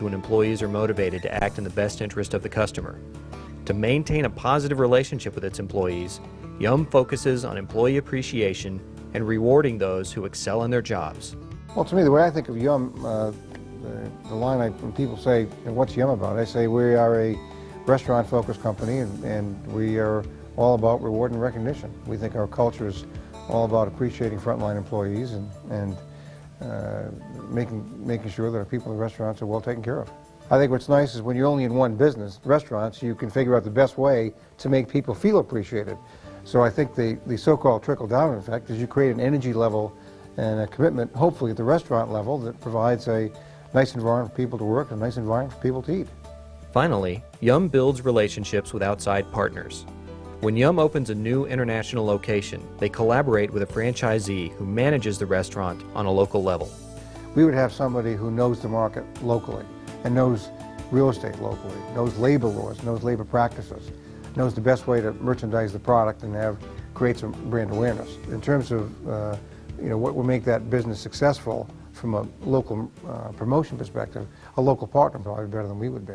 when employees are motivated to act in the best interest of the customer. To maintain a positive relationship with its employees, Yum focuses on employee appreciation and rewarding those who excel in their jobs. Well, to me, the way I think of Yum, the line when people say, what's Yum about? I say we are a restaurant-focused company, and we are all about reward and recognition. We think our culture is all about appreciating frontline employees and making sure that our people in the restaurants are well taken care of. I think what's nice is when you're only in one business, restaurants, you can figure out the best way to make people feel appreciated. So I think the so-called trickle-down effect is you create an energy level and a commitment, hopefully at the restaurant level, that provides a nice environment for people to work and a nice environment for people to eat. Finally, Yum builds relationships with outside partners. When Yum opens a new international location, they collaborate with a franchisee who manages the restaurant on a local level. We would have somebody who knows the market locally and knows real estate locally, knows labor laws, knows labor practices, knows the best way to merchandise the product and create some brand awareness. In terms of what will make that business successful from a local promotion perspective, a local partner probably better than we would be.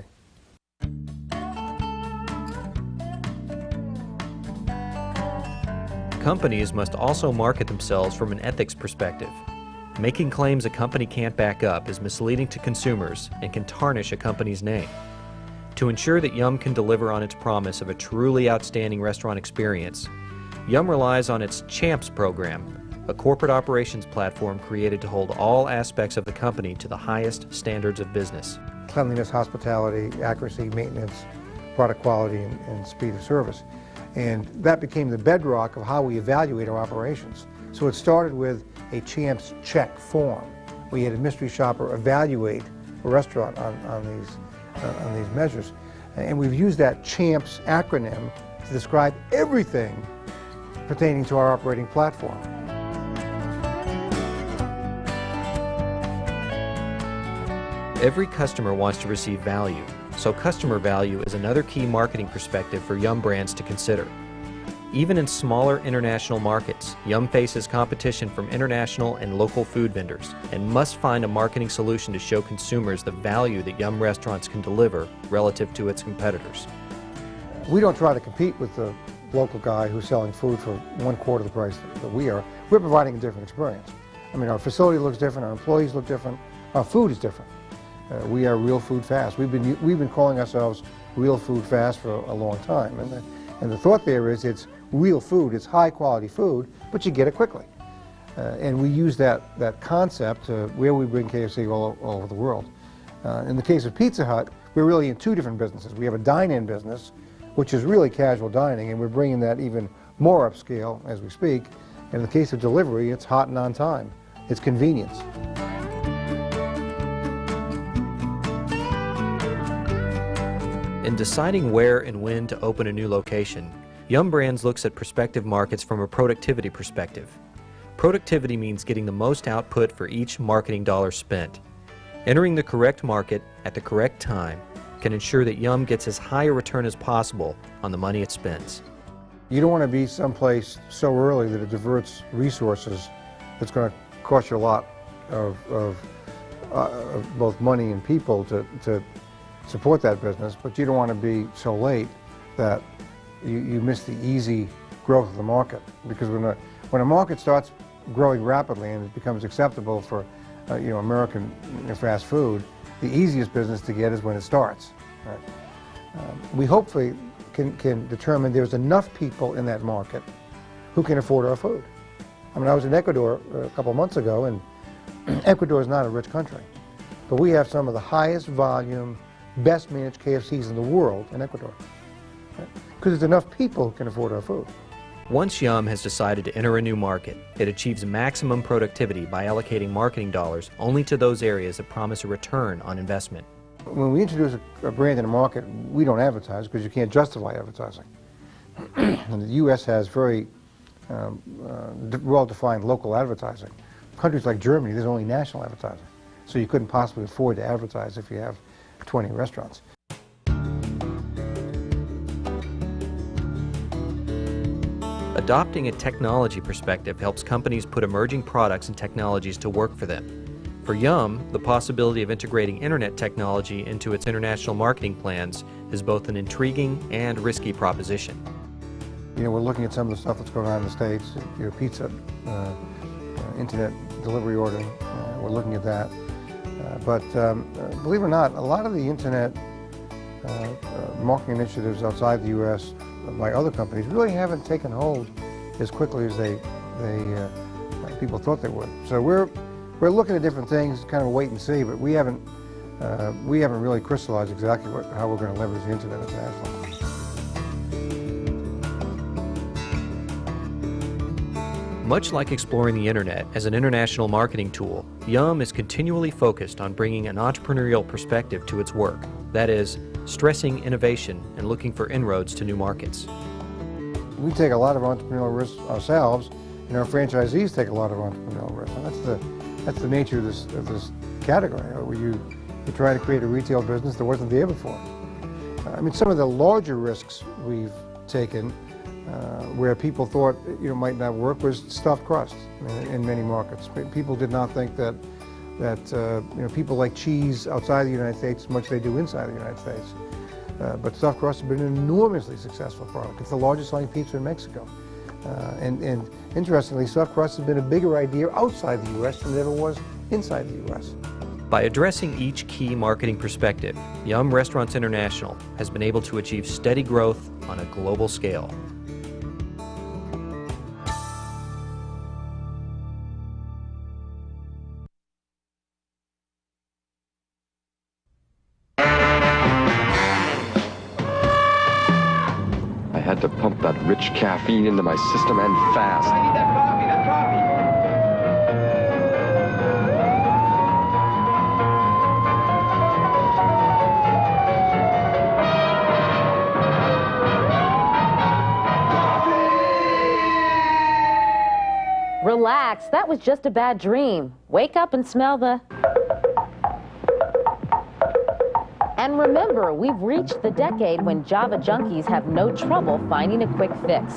Companies must also market themselves from an ethics perspective. Making claims a company can't back up is misleading to consumers and can tarnish a company's name. To ensure that Yum can deliver on its promise of a truly outstanding restaurant experience, Yum relies on its CHAMPS program, a corporate operations platform created to hold all aspects of the company to the highest standards of business. Cleanliness, hospitality, accuracy, maintenance, product quality, and speed of service. And that became the bedrock of how we evaluate our operations. So it started with a CHAMPS check form. We had a mystery shopper evaluate a restaurant on these measures. And we've used that CHAMPS acronym to describe everything pertaining to our operating platform. Every customer wants to receive value, so customer value is another key marketing perspective for Yum brands to consider. Even in smaller international markets, Yum faces competition from international and local food vendors and must find a marketing solution to show consumers the value that Yum restaurants can deliver relative to its competitors. We don't try to compete with the local guy who's selling food for 1/4 the price that we are. We're providing a different experience. I mean, our facility looks different, our employees look different, our food is different. We are Real Food Fast. We've been calling ourselves Real Food Fast for a long time, and the thought there is it's real food, it's high quality food, but you get it quickly. And we use that concept where we bring KFC all over the world. In the case of Pizza Hut, we're really in two different businesses. We have a dine-in business, which is really casual dining, and we're bringing that even more upscale as we speak. And in the case of delivery, it's hot and on time. It's convenience. In deciding where and when to open a new location, Yum Brands looks at prospective markets from a productivity perspective. Productivity means getting the most output for each marketing dollar spent. Entering the correct market at the correct time can ensure that Yum gets as high a return as possible on the money it spends. You don't want to be someplace so early that it diverts resources that's going to cost you a lot of both money and people to support that business, but you don't want to be so late that you miss the easy growth of the market. Because when a market starts growing rapidly and it becomes acceptable for American fast food, the easiest business to get is when it starts. Right? We hopefully can determine there's enough people in that market who can afford our food. I mean, I was in Ecuador a couple of months ago, and Ecuador is not a rich country, but we have some of the highest volume, best managed KFCs in the world in Ecuador. Because there's enough people who can afford our food. Once Yum has decided to enter a new market, it achieves maximum productivity by allocating marketing dollars only to those areas that promise a return on investment. When we introduce a brand in a market, we don't advertise because you can't justify advertising. And the U.S. has very well-defined local advertising. Countries like Germany, there's only national advertising. So you couldn't possibly afford to advertise if you have 20 restaurants. Adopting a technology perspective helps companies put emerging products and technologies to work for them. For Yum, the possibility of integrating internet technology into its international marketing plans is both an intriguing and risky proposition. You know, we're looking at some of the stuff that's going on in the States, your pizza, internet delivery ordering, we're looking at that. But believe it or not, a lot of the internet marketing initiatives outside the U.S. by other companies really haven't taken hold as quickly as people thought they would. So we're looking at different things, kind of wait and see, but we haven't really crystallized exactly how we're going to leverage the internet internationally. Much like exploring the internet as an international marketing tool, Yum is continually focused on bringing an entrepreneurial perspective to its work. That is, stressing innovation and looking for inroads to new markets. We take a lot of entrepreneurial risks ourselves, and our franchisees take a lot of entrepreneurial risks. And that's the nature of this category, where you try to create a retail business that wasn't there before. I mean, some of the larger risks we've taken, where people thought might not work, was stuffed crust in many markets. People did not think that people like cheese outside the United States as much as they do inside the United States. But stuffed crust has been an enormously successful product. It's the largest selling pizza in Mexico. And interestingly, stuffed crust has been a bigger idea outside the U.S. than it ever was inside the U.S. By addressing each key marketing perspective, Yum Restaurants International has been able to achieve steady growth on a global scale. I had to pump that rich caffeine into my system and fast. I need that coffee, that coffee. Relax, that was just a bad dream. Wake up and smell the... And remember, we've reached the decade when Java junkies have no trouble finding a quick fix.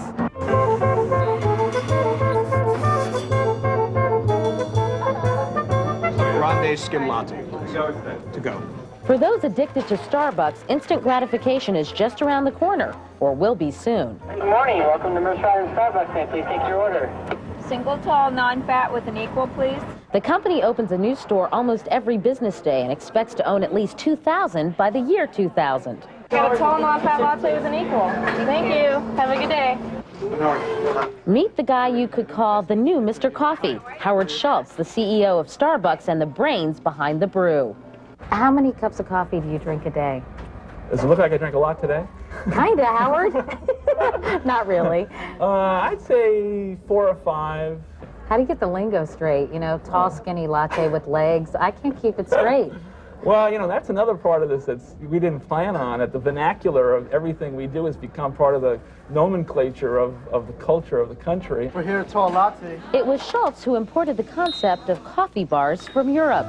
Grande skim latte, to go. For those addicted to Starbucks, instant gratification is just around the corner, or will be soon. Good morning. Welcome to Mercer Island Starbucks. May I please take your order? Single tall, non-fat with an equal, please. The company opens a new store almost every business day and expects to own at least 2,000 by the year 2000. Got a tall, non-fat latte with an equal. Thank you. Have a good day. Meet the guy you could call the new Mr. Coffee, Howard Schultz, the CEO of Starbucks and the brains behind the brew. How many cups of coffee do you drink a day? Does it look like I drank a lot today? Kinda, Howard. Not really. I'd say 4 or 5. How do you get the lingo straight? You know, tall, skinny latte with legs. I can't keep it straight. Well, that's another part of this that we didn't plan on. That the vernacular of everything we do has become part of the nomenclature of the culture of the country. We're here at Tall Latte. It was Schultz who imported the concept of coffee bars from Europe.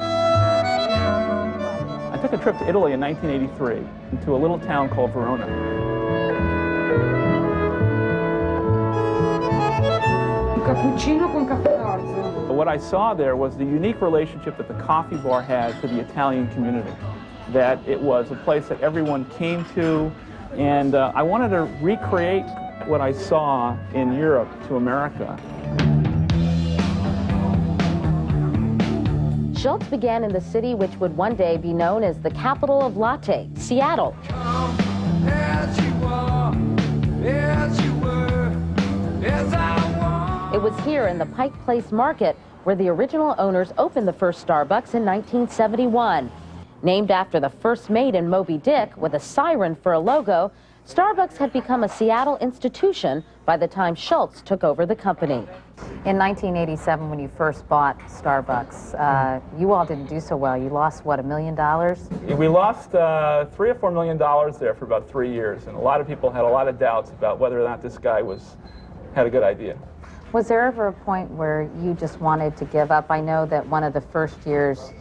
I took a trip to Italy in 1983 to a little town called Verona. Cappuccino con caffè d'orzo. What I saw there was the unique relationship that the coffee bar had to the Italian community. That it was a place that everyone came to, and I wanted to recreate what I saw in Europe to America. Schultz began in the city which would one day be known as the capital of latte, Seattle. It was here in the Pike Place Market where the original owners opened the first Starbucks in 1971. Named after the first mate in Moby Dick with a siren for a logo, Starbucks had become a Seattle institution by the time Schultz took over the company. In 1987, when you first bought Starbucks, you all didn't do so well. You lost, what, $1 million? We lost $3 or $4 million there for about 3 years, and a lot of people had a lot of doubts about whether or not this guy had a good idea. Was there ever a point where you just wanted to give up? I know that one of the first years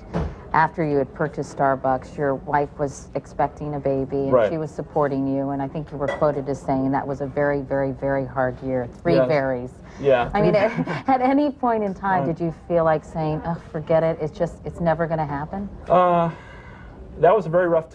after you had purchased Starbucks, your wife was expecting a baby, and Right. she was supporting you, and I think you were quoted as saying that was a very, very, very hard year. Three Yes. varies. Yeah. I mean, at any point in time, did you feel like saying, oh, forget it, it's never going to happen? That was a very rough time.